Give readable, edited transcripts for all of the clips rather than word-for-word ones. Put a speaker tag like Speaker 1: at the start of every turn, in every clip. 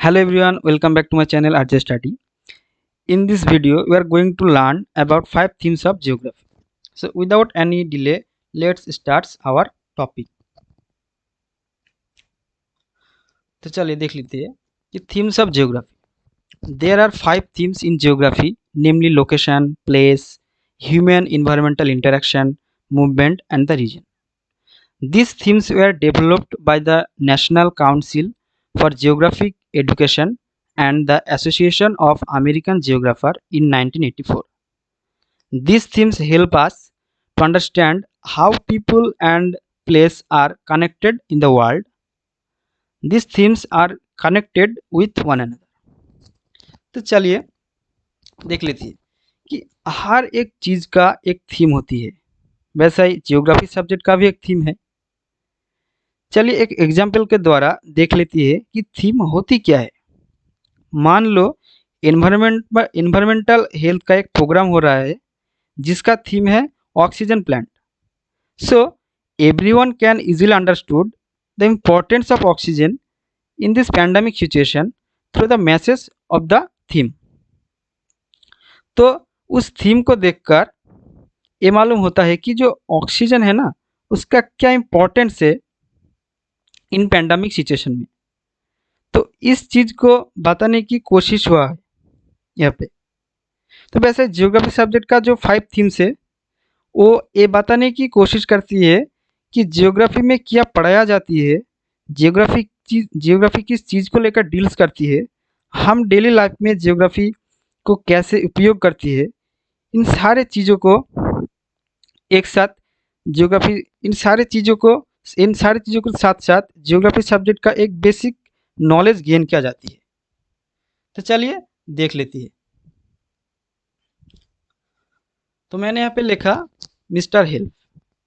Speaker 1: Hello everyone, welcome back to my channel RJ Study. In this video, we are going to learn about 5 themes of geography. So without any delay, let's start our topic. तो चलिए देख लेते हैं कि themes of geography. There are 5 themes in geography, namely location, place, human environmental interaction, movement, and the region. These themes were developed by the National Council for Geographic Education and the Association of American Geographer in 1984. These themes help us to understand how people and place are connected in the world. These themes are connected with one another. तो चलिए देख लेते हैं कि हर एक चीज़ का एक theme होती है, वैसा ही जियोग्राफी सब्जेक्ट का भी एक थीम है। चलिए एक एग्जाम्पल के द्वारा देख लेती है कि थीम होती क्या है। मान लो इन्वायरमेंटल हेल्थ का एक प्रोग्राम हो रहा है जिसका थीम है oxygen plant. So everyone can easily understood the importance of oxygen in this pandemic situation through the message of the theme. तो उस थीम को देखकर ये मालूम होता है कि जो ऑक्सीजन है ना, उसका क्या इम्पोर्टेंस है इन पैंडेमिक सिचुएशन में। तो इस चीज़ को बताने की कोशिश हुआ है यहाँ पे। तो वैसे जियोग्राफी सब्जेक्ट का जो 5 थीम्स है वो ये बताने की कोशिश करती है कि जियोग्राफी में क्या पढ़ाया जाती है, जियोग्राफी किस चीज़ को लेकर डील्स करती है, हम डेली लाइफ में जियोग्राफी को कैसे उपयोग करती है। इन सारे चीज़ों को एक साथ जियोग्राफी इन सारी चीज़ों के साथ साथ जियोग्राफी सब्जेक्ट का एक बेसिक नॉलेज गेन किया जाती है। तो चलिए देख लेती है। तो मैंने यहाँ पे लिखा मिस्टर हेल्प,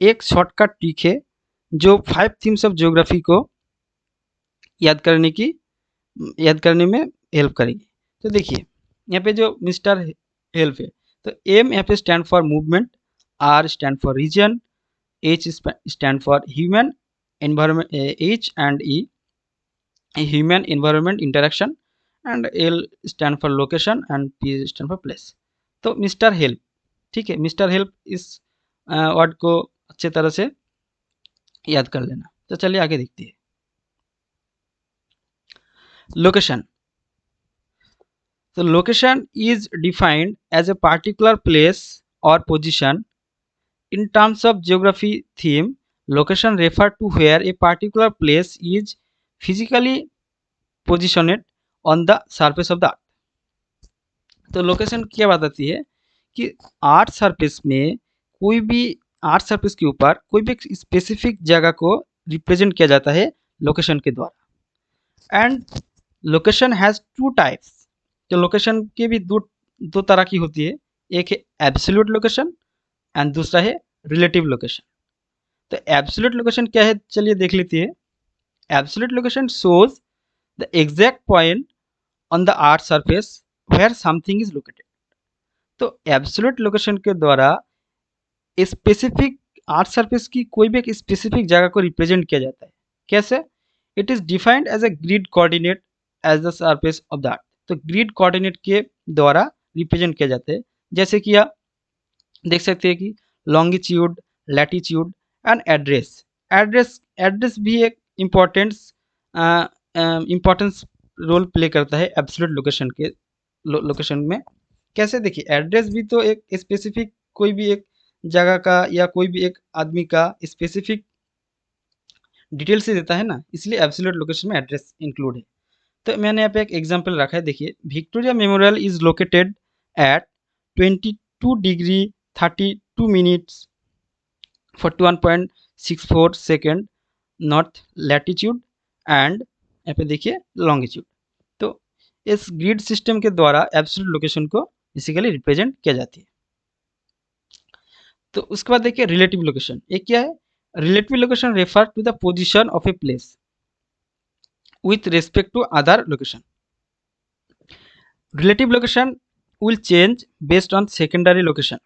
Speaker 1: एक शॉर्टकट ट्रिक है जो 5 थीम्स ऑफ जियोग्राफी को याद करने में हेल्प करेगी। तो देखिए यहाँ पे जो मिस्टर हेल्प है, तो एम यहाँ पे stand for movement, R stand for region, H stand for human environment, H and E human environment interaction, and L stand for location and P stand for place. तो mister help, ठीक है, mister help इस word को अच्छे तरह से याद कर लेना। तो चलिए आगे देखते हैं। लोकेशन, तो location is defined as a particular place और position in terms of geography theme. Location refer to where a particular place is physically positioned on the surface of the earth. तो लोकेशन क्या बताती है कि earth surface में earth surface के ऊपर कोई भी स्पेसिफिक जगह को रिप्रेजेंट किया जाता है लोकेशन के द्वारा। And location has 2 types. तो लोकेशन के भी दो तरह की होती है, एक है एब्सोल्यूट लोकेशन एंड दूसरा है रिलेटिव लोकेशन। तो एब्सोल्यूट लोकेशन क्या है, चलिए देख लेते हैं। Absolute location shows the exact point on the earth surface where something is located. तो एब्सोल्यूट लोकेशन के द्वारा स्पेसिफिक अर्थ सरफेस की कोई भी एक स्पेसिफिक जगह को रिप्रेजेंट किया जाता है। कैसे? It is defined as a grid coordinate as the surface of the earth. तो ग्रिड कोऑर्डिनेट के द्वारा रिप्रेजेंट किया जाता है। जैसे कि आप देख सकते हैं कि लॉन्गिट्यूड, लैटिट्यूड एंड एड्रेस भी एक इम्पोर्टेंस रोल प्ले करता है एब्सोल्यूट लोकेशन के लोकेशन में। कैसे? देखिए एड्रेस भी तो एक स्पेसिफिक कोई भी एक जगह का या कोई भी एक आदमी का स्पेसिफिक डिटेल से देता है ना, इसलिए एब्सोल्यूट लोकेशन में एड्रेस इंक्लूड है। तो मैंने यहाँ पे एक एग्जांपल रखा है। देखिए Victoria memorial is located at 22 degree 32 minutes 41.64 second north latitude and यहाँ पे देखिए लॉन्गिट्यूड। तो इस ग्रिड सिस्टम के द्वारा एब्सोल्यूट लोकेशन को बेसिकली रिप्रेजेंट किया जाती है। तो उसके बाद देखिए रिलेटिव लोकेशन, ये क्या है? Relative location refer to the position of a place with respect to other location. Relative location will change based on secondary location.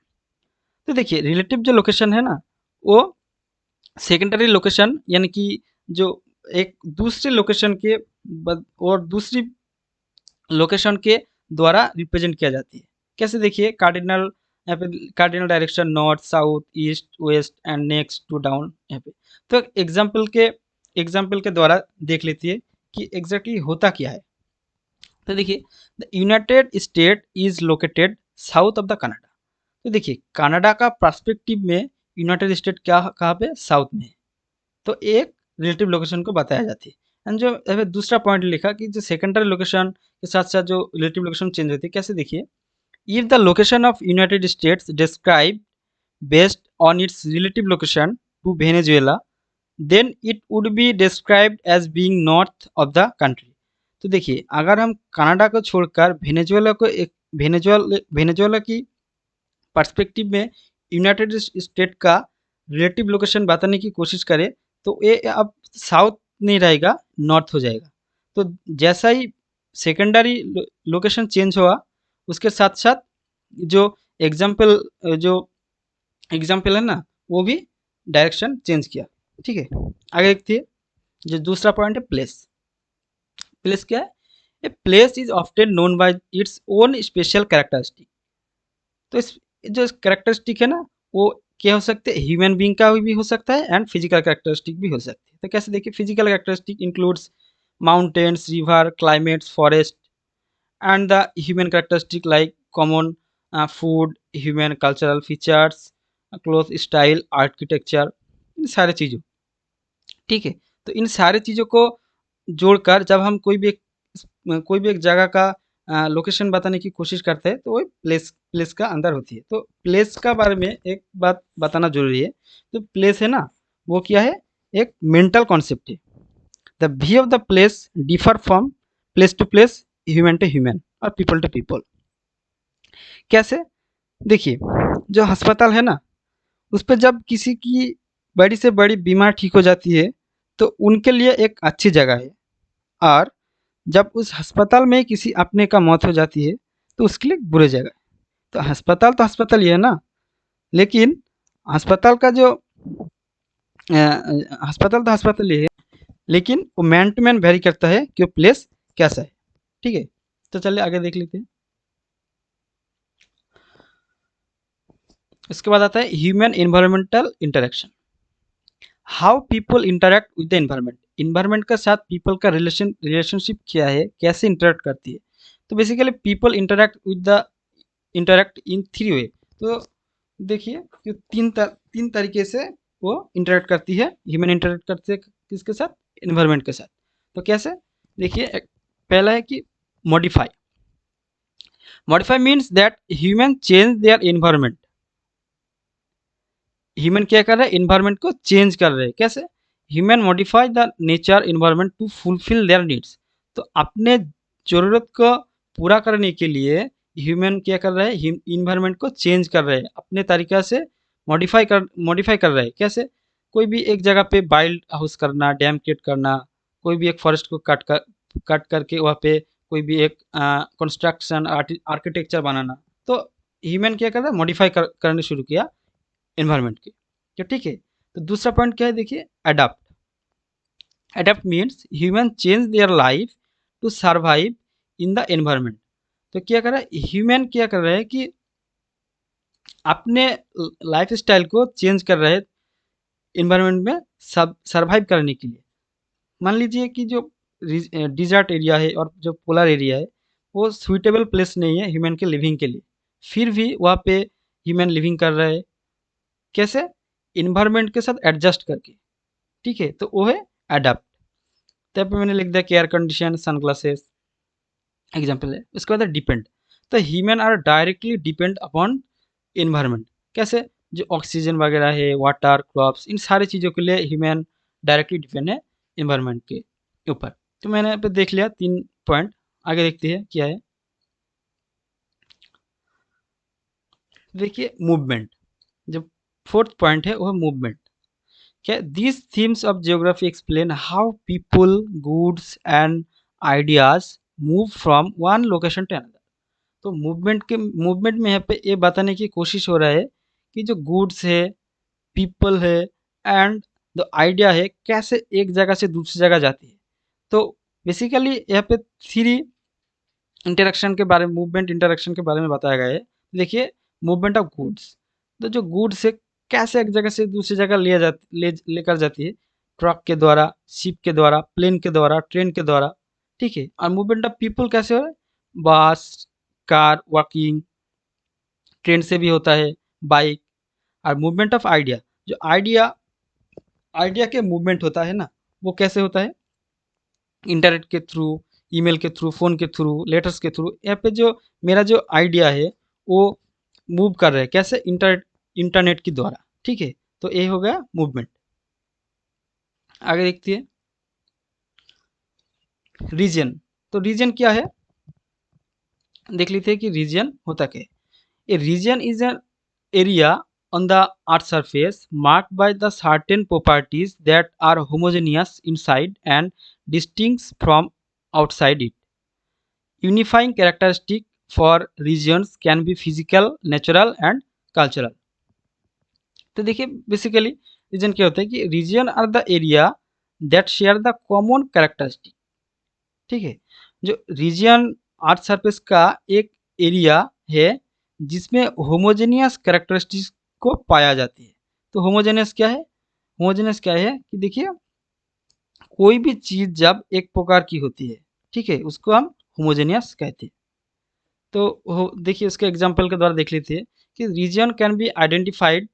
Speaker 1: तो देखिए रिलेटिव जो लोकेशन है ना, वो सेकेंडरी लोकेशन यानी कि जो एक दूसरे लोकेशन के और दूसरी लोकेशन के द्वारा रिप्रेजेंट किया जाती है। कैसे देखिए कार्डिनल, यहाँ पे cardinal direction north, south, east, west and next to down यहाँ पे। तो एग्जाम्पल के द्वारा देख लेती है कि एग्जैक्टली होता क्या है। तो देखिए the United state is located south of the Canada. तो देखिए कनाडा का पर्सपेक्टिव में यूनाइटेड स्टेट क्या कहाँ पे साउथ में है, तो एक रिलेटिव लोकेशन को बताया जाती है। एंड जो यहाँ पे दूसरा पॉइंट लिखा कि जो सेकेंडरी लोकेशन के साथ साथ जो रिलेटिव लोकेशन चेंज होती है, कैसे देखिए if the location of United States describe based on its relative location to Venezuela then it would be described as being north of the country. तो देखिए अगर हम कनाडा को छोड़कर वेनेजुएला को एक वेनेजुएला की पर्सपेक्टिव में यूनाइटेड स्टेट का रिलेटिव लोकेशन बताने की कोशिश करें तो ये अब साउथ नहीं रहेगा, नॉर्थ हो जाएगा। तो जैसा ही सेकेंडरी लोकेशन चेंज हुआ उसके साथ साथ जो एग्जाम्पल जो एग्जाम्पल है ना वो भी डायरेक्शन चेंज किया। ठीक है, आगे देखते हैं। जो दूसरा पॉइंट है प्लेस। प्लेस क्या है? A place is often known by its own special characteristic. तो इस जो कैरेक्टरिस्टिक है ना वो क्या हो सकते हैं, ह्यूमन बीइंग का भी हो सकता है एंड फिजिकल कैरेक्टरिस्टिक भी हो सकती है। तो कैसे देखिए physical characteristic includes mountains, river, climates, forest and the human characteristic like common food, human cultural features, cloth style, architecture, इन सारे चीज़ों। ठीक है, तो इन सारे चीज़ों को जोड़कर जब हम कोई भी एक जगह का लोकेशन बताने की कोशिश करते हैं तो वो प्लेस का अंदर होती है। तो प्लेस का बारे में एक बात बताना जरूरी है। तो प्लेस है ना वो क्या है, एक मेंटल कॉन्सेप्ट है। The view of the place differ from place to place, human to human और पीपल टू पीपल। कैसे देखिए जो अस्पताल है ना उस पर जब किसी की बड़ी से बड़ी बीमार ठीक हो जाती है तो उनके लिए एक अच्छी जगह है, और जब उस अस्पताल में किसी अपने का मौत हो जाती है तो उसके लिए बुरी जगह है। तो अस्पताल ही है ना, लेकिन अस्पताल का जो अस्पताल ही है, लेकिन वो मैन टू मैन वेरी करता है कि वो प्लेस कैसा है। ठीक है, तो चलिए आगे देख लेते हैं। इसके बाद आता है human environmental interaction. How people interact with the environment. Environment के साथ पीपल का रिलेशनशिप क्या है, कैसे इंटरेक्ट करती है। तो basically people interact in three way. तो देखिए कि तीन तरीके से वो इंटरेक्ट करती है। ह्यूमन इंटरेक्ट करती है किसके साथ, इन्वायरमेंट के साथ। तो कैसे देखिए पहला है कि modify. Modify means that human change their environment. Human क्या कर रहे हैं, इन्वायरमेंट को चेंज कर रहे हैं। कैसे, human modify the nature environment to fulfil their needs. तो अपने ज़रूरत को पूरा करने के लिए ह्यूमन क्या कर रहे हैं, इन्वायरमेंट को चेंज कर रहे हैं, अपने तरीक़ा से मॉडिफाई कर रहे हैं। कैसे, कोई भी एक जगह पे बाइल्ड हाउस करना, डैम क्रिएट करना, कोई भी एक फॉरेस्ट को कट करके वहाँ पे कोई भी एक कंस्ट्रक्शन आर्किटेक्चर बनाना। तो ह्यूमन क्या कर रहा है, मॉडिफाई करने शुरू किया एनवायरनमेंट के। क्या ठीक है। तो दूसरा पॉइंट क्या है देखिए, adopt. Adopt means human change their life to survive in the environment. तो क्या कर रहा है, ह्यूमन क्या कर रहा है कि अपने लाइफ स्टाइल को चेंज कर रहे हैं एनवायरनमेंट में सब सर्वाइव करने के लिए। मान लीजिए कि जो डिजर्ट एरिया है और जो पोलर एरिया है वो सुइटेबल प्लेस नहीं है ह्यूमन के लिविंग के लिए, फिर भी वहाँ पे ह्यूमन लिविंग कर रहा है। कैसे, इन्वायरमेंट के साथ एडजस्ट करके। ठीक है, तो वो है अडॉप्ट। तब पे मैंने लिख दिया कि एयर कंडीशन, सनग्लासेस एग्जाम्पल है। उसके बाद डिपेंड। तो human are directly depend upon environment. कैसे, जो ऑक्सीजन वगैरह है, वाटर, क्रॉप्स, इन सारी चीज़ों के लिए ह्यूमन डायरेक्टली डिपेंड है इन्वायरमेंट के ऊपर। तो मैंने यहाँ पे देख लिया 3 पॉइंट। आगे देखते हैं क्या है। देखिए मूवमेंट, जो 4th पॉइंट है वो है मूवमेंट। क्या, these themes of geography explain how people, goods and ideas move from one location to another। तो मूवमेंट में यहाँ पे ये बताने की कोशिश हो रहा है कि जो गुड्स है, पीपल है एंड द आइडिया है कैसे एक जगह से दूसरी जगह जाती है। तो बेसिकली यहाँ पे थ्री इंटरेक्शन के बारे में, मूवमेंट इंटरेक्शन के बारे में बताया गया है। देखिए, मूवमेंट ऑफ गुड्स, तो जो गुड्स है कैसे एक जगह से दूसरी जगह लेकर जाती है, ट्रक के द्वारा, शिप के द्वारा, प्लेन के द्वारा, ट्रेन के द्वारा, ठीक है। और मूवमेंट ऑफ पीपल कैसे हो रहा है, बस, कार, वॉकिंग, ट्रेन से भी होता है, बाइक। और मूवमेंट ऑफ आइडिया, जो आइडिया आइडिया के मूवमेंट होता है ना, वो कैसे होता है, इंटरनेट के थ्रू, ईमेल के थ्रू, फ़ोन के थ्रू, लेटर्स के थ्रू। यहाँ पे जो मेरा जो आइडिया है वो मूव कर रहा है कैसे, इंटरनेट के द्वारा, ठीक है। तो ये हो गया मूवमेंट। आगे देखते हैं रीजन। तो रीजन क्या है, देख लेते हैं कि रीजन होता क्या है। A region is an area on the earth's surface marked by the certain properties that are homogeneous inside and distinct from outside it. Unifying characteristic for regions can be physical, natural and cultural. तो देखिए basically reason क्या होता है कि region are the area that share the common characteristic, ठीक है। जो reason earth surface का एक एरिया है जिसमें होमोजेनियस कैरेक्टरिस्टिक्स को पाया जाती है। तो होमोजेनियस क्या है, होमोजेनियस क्या है कि देखिए कोई भी चीज़ जब एक प्रकार की होती है, ठीक है, उसको हम होमोजेनियस कहते हैं। तो हो देखिए उसके एग्जांपल के द्वारा देख लेते हैं कि region can be identified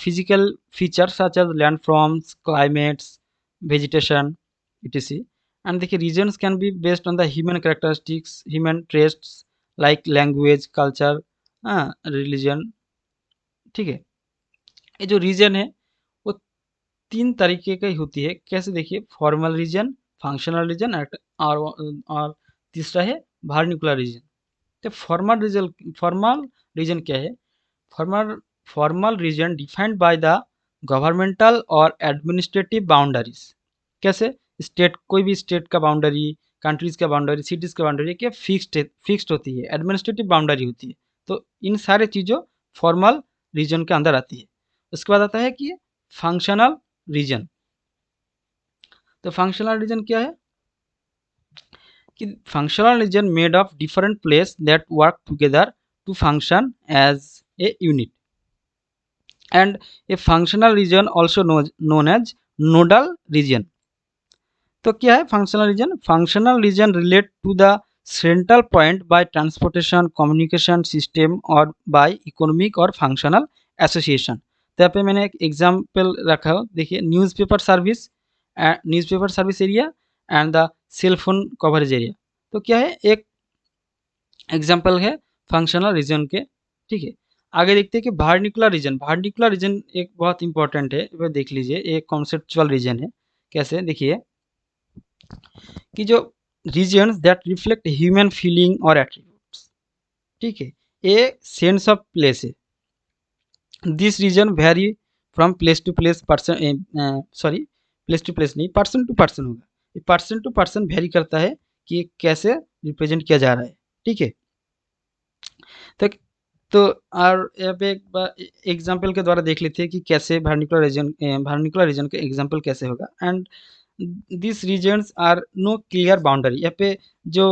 Speaker 1: physical features such as land forms, climates, vegetation, etc. And देखिए regions can be based on the human characteristics, human traits like language, culture, religion, ठीक है। ये जो रीजन है वो तीन तरीके की होती है, कैसे देखिए, फॉर्मल रीजन, फंक्शनल रीजन और तीसरा है वर्नाक्युलर रीजन। तो फॉर्मल रीजन क्या है, formal formal region defined by the governmental और एडमिनिस्ट्रेटिव बाउंड्रीज। कैसे, स्टेट, कोई भी स्टेट का बाउंड्री, कंट्रीज का बाउंड्री, सिटीज का बाउंड्री क्या फिक्स्ड होती है, एडमिनिस्ट्रेटिव बाउंड्री होती है। तो इन सारे चीज़ों फॉर्मल रीजन के अंदर आती है। उसके बाद आता है कि फंक्शनल रीजन। तो फंक्शनल रीजन क्या है कि functional region made of different place that work together to function as a unit, and a functional region also known as nodal region. तो क्या है functional region, functional region relate to the central point by transportation, communication system और by economic और functional association. तो यहाँ पे मैंने एक एग्जाम्पल रखा हो, देखिए newspaper service area and the cell phone coverage area. तो क्या है, एक एग्जाम्पल है फंक्शनल रीजन के, ठीक है। आगे देखते हैं कि वर्नाक्युलर रीजन। वर्नाक्युलर रीजन एक बहुत इंपॉर्टेंट है, वह देख लीजिए, एक कॉन्सेप्चुअल रीजन है। कैसे, देखिए कि जो regions that reflect human feeling और एट्रीब्यूट्स, ठीक है, ए सेंस ऑफ प्लेस है। This region vary from place to place, person, sorry, place to place नहीं, पर्सन टू पर्सन होगा, ये पर्सन टू पर्सन वेरी करता है कि कैसे रिप्रेजेंट किया जा रहा है, ठीक है। तो तो और यहाँ पे एक बार एग्जाम्पल के द्वारा देख लेते हैं कि कैसे वर्नाक्युलर रीजन का एग्जाम्पल कैसे होगा। And this regions are no clear boundary. यहाँ पे जो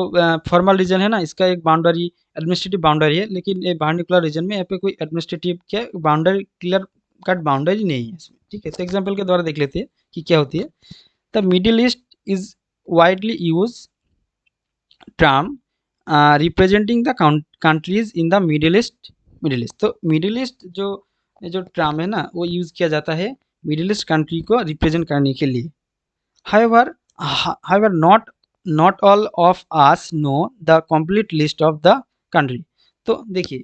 Speaker 1: फॉर्मल रीजन है ना, इसका एक बाउंड्री, एडमिनिस्ट्रेटिव बाउंड्री है, लेकिन ये वर्नाक्युलर रीजन में यहाँ पे कोई एडमिनिस्ट्रेटिव क्या बाउंड्री, क्लियर कट बाउंड्री नहीं है इसमें, ठीक है। तो एग्जाम्पल के द्वारा देख लेते हैं कि क्या होती है। The middle east is widely use term representing the countries in the middle east. तो मिडिल ईस्ट जो जो टर्म है ना, वो यूज़ किया जाता है मिडिल ईस्ट कंट्री को रिप्रेजेंट करने के लिए। However, not all of us know the complete list of the country. तो देखिए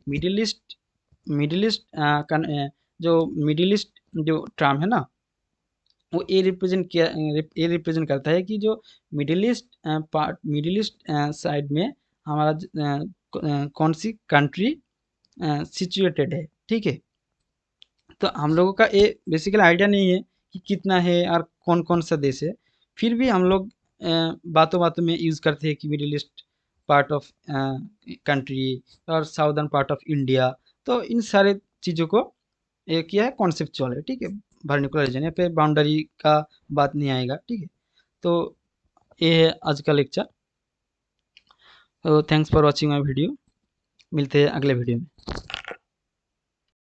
Speaker 1: जो मिडिल ईस्ट जो टर्म है ना, वो ये रिप्रेजेंट करता है कि जो मिडिल ईस्ट साइड में हमारा कौन सी कंट्री सिचुएटेड है, ठीक है। तो हम लोगों का ये बेसिकली आइडिया नहीं है कि कितना है और कौन कौन सा देश है, फिर भी हम लोग बातों बातों में यूज़ करते हैं कि middle east part of country और साउदर्न पार्ट ऑफ इंडिया। तो इन सारे चीज़ों को ये किया है, कॉन्सेप्चुअल है, ठीक है। वर्नाक्युलर रीजन, यहाँ पे बाउंड्री का बात नहीं आएगा, ठीक है। तो ये है आज का लेक्चर। तो thanks for watching my video. मिलते हैं अगले वीडियो में।